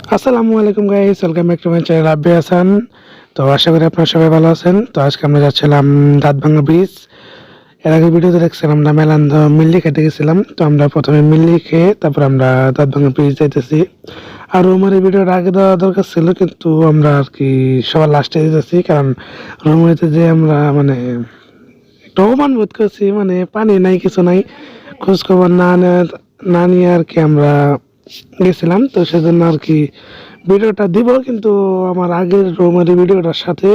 আসসালামু আলাইকুম guys, welcome back to my channel Rabbi Hasan. তো আশা করি আপনারা সবাই ভালো আছেন। তো আজকে আমরা যাচ্ছিলাম দাঁতভাঙ্গা ব্রিজ। এর আগে ভিডিওতে দেখছিলাম আমরা মেলান্দ মিল্লি খেতে গেছিলাম। তো আমরা প্রথমে মিল্লি খেয়ে তারপর আমরা দাঁতভাঙ্গা ব্রিজ যাইতেছি। আর আমার এই ভিডিওটা আগে দেওয়া দরকার ছিল, কিন্তু আমরা আর কি সবার লাস্টে দিতেছি, কারণ রুমে যে আমরা মানে একটু অপমান বোধ করছি, মানে পানি নাই কিছু নাই, খোঁজ খবর না নিয়ে আর কি আমরা গেছিলাম। তো সেজন্য আর কি ভিডিওটা দিব, কিন্তু আমার আগের রোমারি ভিডিওটার সাথে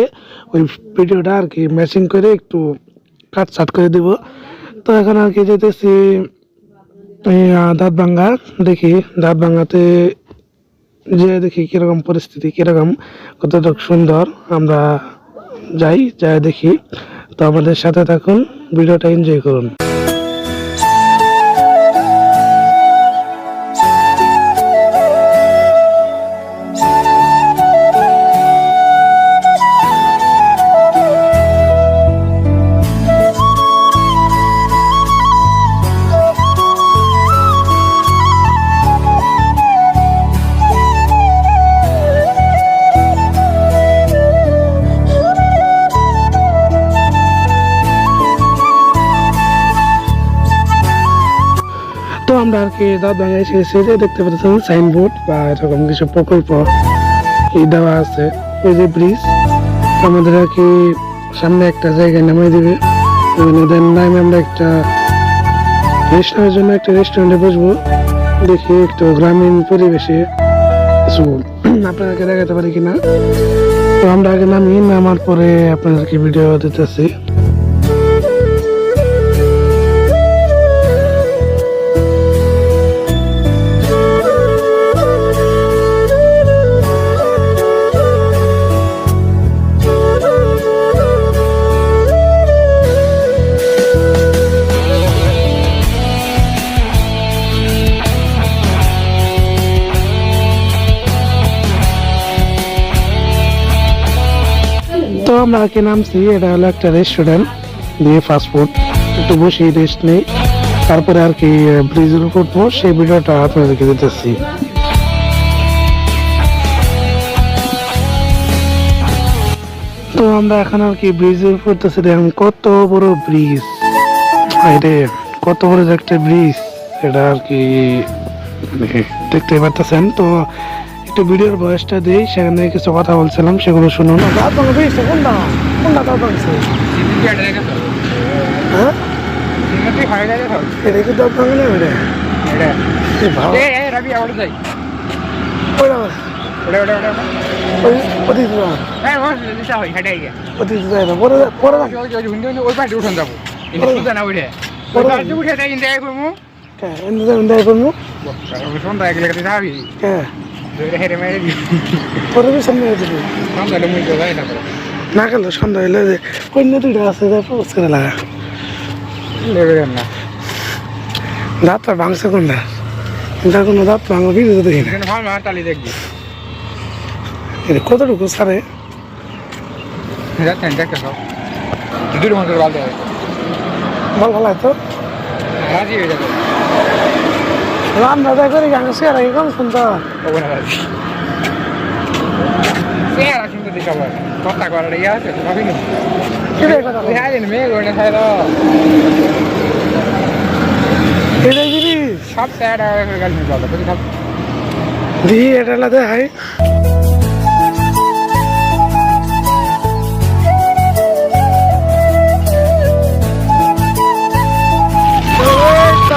ওই ভিডিওটা আর কি ম্যাচিং করে একটু কাটছাট করে দিব। তো এখন আর কি যেতেছি এই দাঁতভাঙ্গা। দেখি দাঁতভাঙ্গাতে যে দেখি কিরকম পরিস্থিতি, কিরকম কতটুকু সুন্দর। আমরা যাই দেখি। তো আমাদের সাথে থাকুন, ভিডিওটা এনজয় করুন। তো আমরা আর কি দাঁতভাঙ্গা এসে যে দেখতে পাচ্ছেন সাইনবোর্ড বা এরকম কিছু প্রকল্প এই দেওয়া আছে। এই যে ব্রিজ, আমাদের আর কি সামনে একটা জায়গায় নামাই দিবে। দেন নামে আমরা একটা রেস্টুরেন্টের জন্য একটা রেস্টুরেন্টে বসবো। দেখি একটু গ্রামীণ পরিবেশে কিছু আপনাদেরকে দেখাতে পারি কিনা। তো আমরা আগে নামার পরে আপনাদেরকে ভিডিও দিতেছি। তো আমরা আর কি নামছি, এটা হলো একটা রেস্টুরেন্ট দিয়ে ফাস্টফুড, একটু বসে রেস্ট নেই, তারপরে আর কি ব্রিজের উপর উঠবো, সেই ভিডিওটা আপনাদেরকে দিতেছি। তো আমরা এখন আর কি ব্রিজের উপর উঠতেছি। দেখুন কত বড় ব্রিজ, এটা কত বড় যে একটা ব্রিজ, এটা আর কি দেখতে পাচ্ছেন। তো একটু ভিডিওর ভয়েসটা দিই, সেখানে কিছু কথা বলছিলাম, সেগুলো শুনুন। দাঁতভাঙ্গা ব্রিজ কোনটা কোনটা দাঁতভাঙ্গা? হ্যাঁ এটা কি দাঁতভাঙ্গা না? না গেল সন্ধ্যা হইলে অন্য দুইটা আছে পোস্ট করে লাগা দাঁতটা ভাঙছে কোনটা, এটা কোনো দাঁত ভাঙা ভিডিও দেখি না। কতটুকু সারে ভালো ভালো তো রান্না দেয় করে গান শেয়ার আগে কম শুনতো কথা করার ইয়ে আছে ভাবিনি মেয়ে করে এটাই জিনিস সব দিয়ে এটা আলাদা হয়।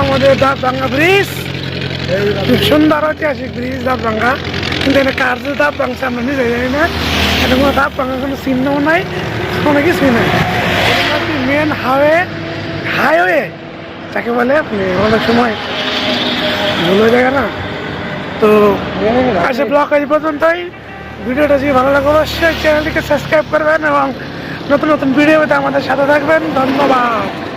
আমাদের দাঁতভাঙ্গা ব্রিজ, খুব সুন্দর ঐতিহাসিক ব্রিজ দাঁতভাঙ্গা, কিন্তু এটা কার যে দাঁত ভাঙছে আমরা নিজে জানি না। এটা কোনো দাঁত ভাঙার কোনো চিহ্নও নাই, কোনো কিছুই নাই। মেন হাইওয়ে তাকে বলে, আপনি অনেক সময় ভুল হয়ে যায় না। তো আজকে ব্লগ এই পর্যন্তই। ভিডিওটা যদি ভালো লাগে অবশ্যই চ্যানেলটিকে সাবস্ক্রাইব করবেন এবং নতুন নতুন ভিডিওতে আমাদের সাথে থাকবেন। ধন্যবাদ।